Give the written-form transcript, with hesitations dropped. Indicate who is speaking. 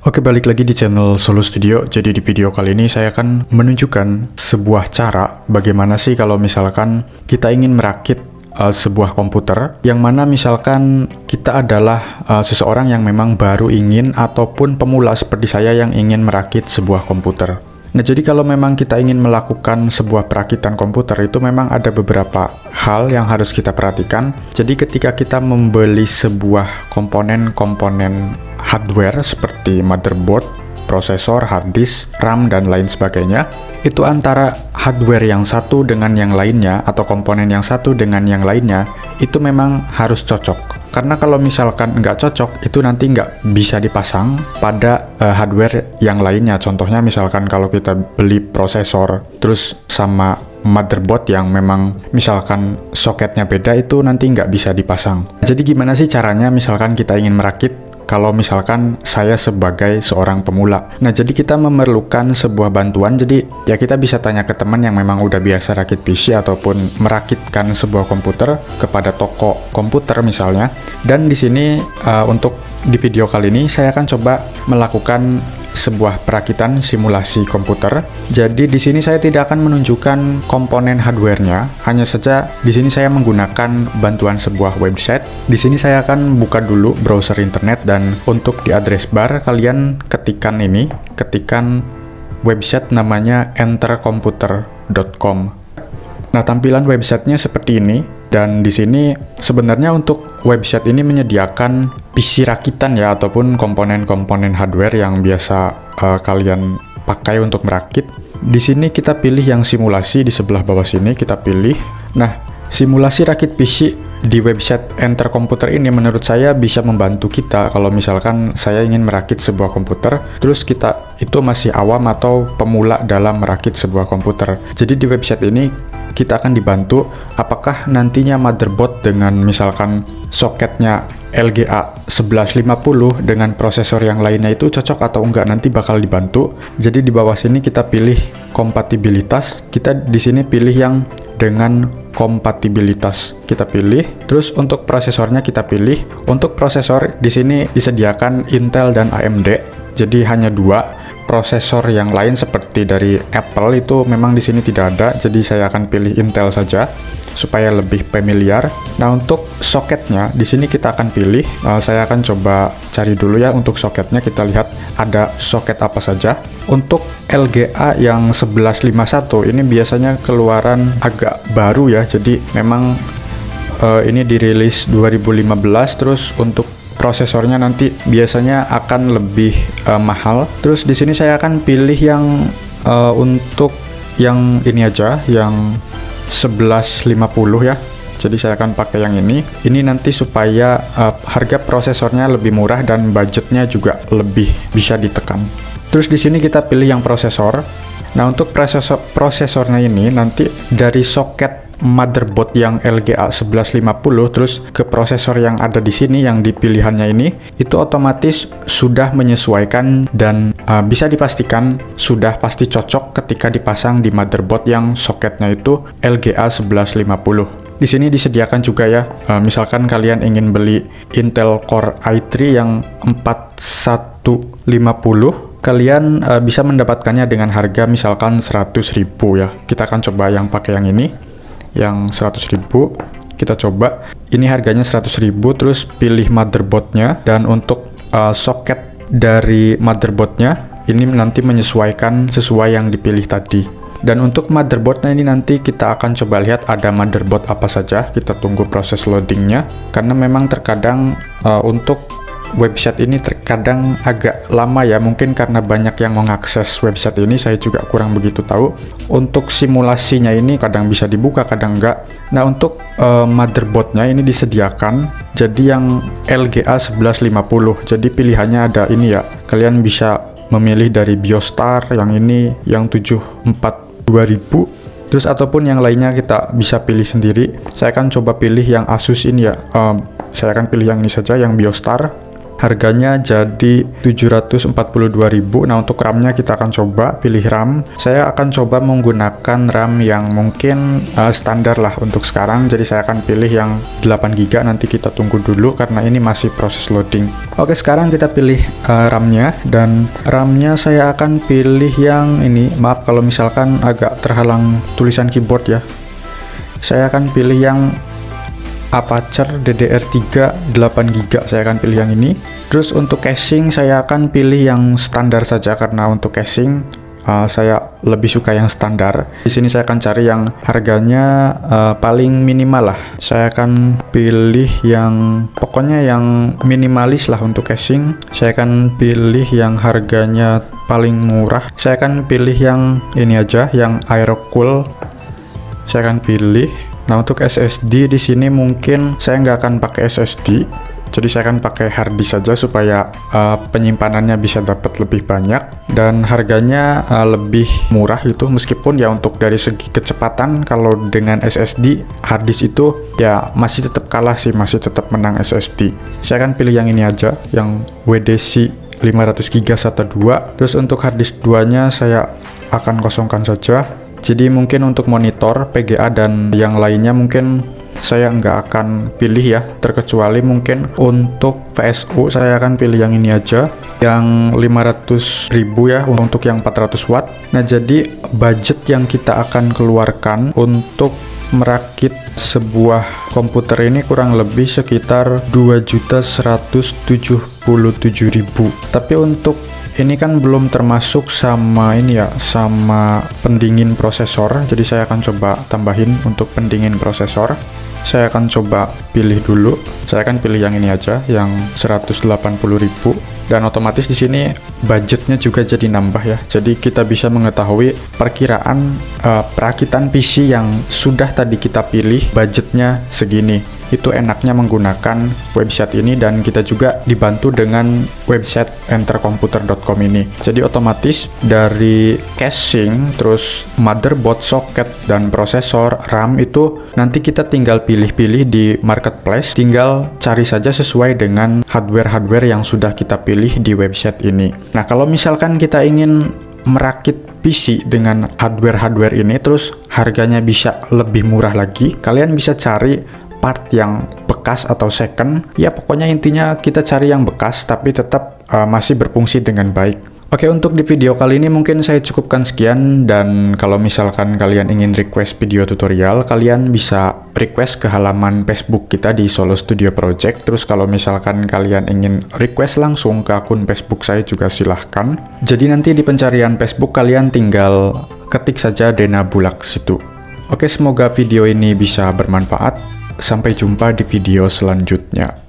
Speaker 1: Oke, balik lagi di channel Solo Studio. Jadi di video kali ini saya akan menunjukkan sebuah cara bagaimana sih kalau misalkan kita ingin merakit sebuah komputer, yang mana misalkan kita adalah seseorang yang memang baru ingin ataupun pemula seperti saya yang ingin merakit sebuah komputer. Nah, jadi kalau memang kita ingin melakukan sebuah perakitan komputer, itu memang ada beberapa hal yang harus kita perhatikan. Jadi ketika kita membeli sebuah komponen-komponen hardware seperti motherboard, prosesor, hard disk, RAM, dan lain sebagainya, itu antara hardware yang satu dengan yang lainnya atau komponen yang satu dengan yang lainnya, itu memang harus cocok. Karena kalau misalkan nggak cocok, itu nanti nggak bisa dipasang pada hardware yang lainnya. Contohnya misalkan kalau kita beli prosesor, terus sama motherboard yang memang misalkan soketnya beda, itu nanti nggak bisa dipasang. Jadi gimana sih caranya misalkan kita ingin merakit? Kalau misalkan saya sebagai seorang pemula. Nah, jadi kita memerlukan sebuah bantuan. Jadi ya kita bisa tanya ke teman yang memang udah biasa rakit PC ataupun merakitkan sebuah komputer kepada toko komputer misalnya. Dan di sini untuk di video kali ini saya akan coba melakukan sebuah perakitan simulasi komputer. Jadi di sini saya tidak akan menunjukkan komponen hardware-nya, hanya saja di sini saya menggunakan bantuan sebuah website. Di sini saya akan buka dulu browser internet, dan untuk di address bar kalian ketikkan website namanya entercomputer.com. Nah, tampilan websitenya seperti ini, dan di sini sebenarnya untuk website ini menyediakan PC rakitan ya, ataupun komponen-komponen hardware yang biasa kalian pakai untuk merakit. Di sini kita pilih yang simulasi, di sebelah bawah sini kita pilih. Nah, simulasi rakit PC di website Enter Komputer ini menurut saya bisa membantu kita kalau misalkan saya ingin merakit sebuah komputer, terus kita itu masih awam atau pemula dalam merakit sebuah komputer. Jadi di website ini kita akan dibantu apakah nantinya motherboard dengan misalkan soketnya LGA 1150 dengan prosesor yang lainnya itu cocok atau enggak, nanti bakal dibantu. Jadi di bawah sini kita pilih kompatibilitas, kita di sini pilih yang dengan kompatibilitas kita pilih. Terus untuk prosesornya kita pilih. Untuk prosesor di sini disediakan Intel dan AMD. Jadi hanya dua. Prosesor yang lain seperti dari Apple itu memang di sini tidak ada. Jadi saya akan pilih Intel saja supaya lebih familiar. Nah, untuk soketnya di sini kita akan pilih. Saya akan coba cari dulu ya untuk soketnya. Kita lihat ada soket apa saja. Untuk LGA yang 1151 ini biasanya keluaran agak baru ya. Jadi memang ini dirilis 2015. Terus untuk prosesornya nanti biasanya akan lebih mahal. Terus di sini saya akan pilih yang untuk yang ini aja, yang 1150 ya. Jadi saya akan pakai yang ini. Ini nanti supaya harga prosesornya lebih murah dan budgetnya juga lebih bisa ditekan. Terus di sini kita pilih yang prosesor. Nah, untuk prosesornya ini nanti dari soket motherboard yang LGA 1150 terus ke prosesor yang ada di sini yang di pilihannya ini, itu otomatis sudah menyesuaikan dan bisa dipastikan sudah pasti cocok ketika dipasang di motherboard yang soketnya itu LGA 1150. Di sini disediakan juga ya, misalkan kalian ingin beli Intel Core i3 yang 4150, kalian bisa mendapatkannya dengan harga misalkan 100.000 ya. Kita akan coba yang pakai yang ini, yang 100.000. Kita coba, ini harganya 100.000. Terus pilih motherboardnya, dan untuk soket dari motherboardnya ini nanti menyesuaikan sesuai yang dipilih tadi. Dan untuk motherboardnya ini nanti kita akan coba lihat ada motherboard apa saja. Kita tunggu proses loadingnya, karena memang terkadang untuk website ini terkadang agak lama ya, mungkin karena banyak yang mengakses website ini, saya juga kurang begitu tahu. Untuk simulasinya ini kadang bisa dibuka, kadang enggak. Nah, untuk motherboardnya ini disediakan jadi yang LGA 1150. Jadi pilihannya ada ini ya, kalian bisa memilih dari Biostar yang ini, yang 742.000, terus ataupun yang lainnya kita bisa pilih sendiri. Saya akan coba pilih yang Asus ini ya, saya akan pilih yang ini saja, yang Biostar. harganya jadi 742.000. Nah, untuk RAM-nya kita akan coba pilih RAM. Saya akan coba menggunakan RAM yang mungkin standar lah untuk sekarang. Jadi saya akan pilih yang 8GB, nanti kita tunggu dulu karena ini masih proses loading. Oke, sekarang kita pilih RAM-nya, dan RAM-nya saya akan pilih yang ini. Maaf kalau misalkan agak terhalang tulisan keyboard ya. Saya akan pilih yang Apacer DDR3 8GB, saya akan pilih yang ini. Terus untuk casing saya akan pilih yang standar saja karena untuk casing saya lebih suka yang standar. Di sini saya akan cari yang harganya paling minimal lah. Saya akan pilih yang pokoknya yang minimalis lah untuk casing. Saya akan pilih yang harganya paling murah. Saya akan pilih yang ini aja, yang Aerocool. Saya akan pilih. Nah, untuk SSD di sini mungkin saya nggak akan pakai SSD, jadi saya akan pakai hard disk saja supaya penyimpanannya bisa dapat lebih banyak dan harganya lebih murah itu. Meskipun ya untuk dari segi kecepatan kalau dengan SSD hard disk itu ya masih tetap kalah sih, masih tetap menang SSD. Saya akan pilih yang ini aja, yang WDC 500GB SATA 2. Terus untuk hard disk 2-nya saya akan kosongkan saja. Jadi mungkin untuk monitor, PGA, dan yang lainnya mungkin saya nggak akan pilih ya, terkecuali mungkin untuk VSU saya akan pilih yang ini aja, yang 500.000 ya, untuk yang 400 watt. Nah, jadi budget yang kita akan keluarkan untuk merakit sebuah komputer ini kurang lebih sekitar 2.177.000. Tapi untuk ini kan belum termasuk sama ini ya, sama pendingin prosesor. Jadi saya akan coba tambahin untuk pendingin prosesor. Saya akan coba pilih dulu. Saya akan pilih yang ini aja, yang 180.000. Dan otomatis di sini budgetnya juga jadi nambah ya. Jadi kita bisa mengetahui perkiraan perakitan PC yang sudah tadi kita pilih budgetnya segini. Itu enaknya menggunakan website ini, dan kita juga dibantu dengan website entercomputer.com ini. Jadi otomatis dari casing, terus motherboard, socket, dan prosesor, RAM itu nanti kita tinggal pilih-pilih di marketplace, tinggal cari saja sesuai dengan hardware-hardware yang sudah kita pilih di website ini. Nah, kalau misalkan kita ingin merakit PC dengan hardware-hardware ini terus harganya bisa lebih murah lagi, kalian bisa cari part yang bekas atau second. Ya pokoknya intinya kita cari yang bekas tapi tetap masih berfungsi dengan baik. Oke, untuk di video kali ini mungkin saya cukupkan sekian, dan kalau misalkan kalian ingin request video tutorial, kalian bisa request ke halaman Facebook kita di Solo Studio Project. Terus kalau misalkan kalian ingin request langsung ke akun Facebook saya juga silahkan. Jadi nanti di pencarian Facebook kalian tinggal ketik saja Dena Bulak situ. Oke, semoga video ini bisa bermanfaat. Sampai jumpa di video selanjutnya.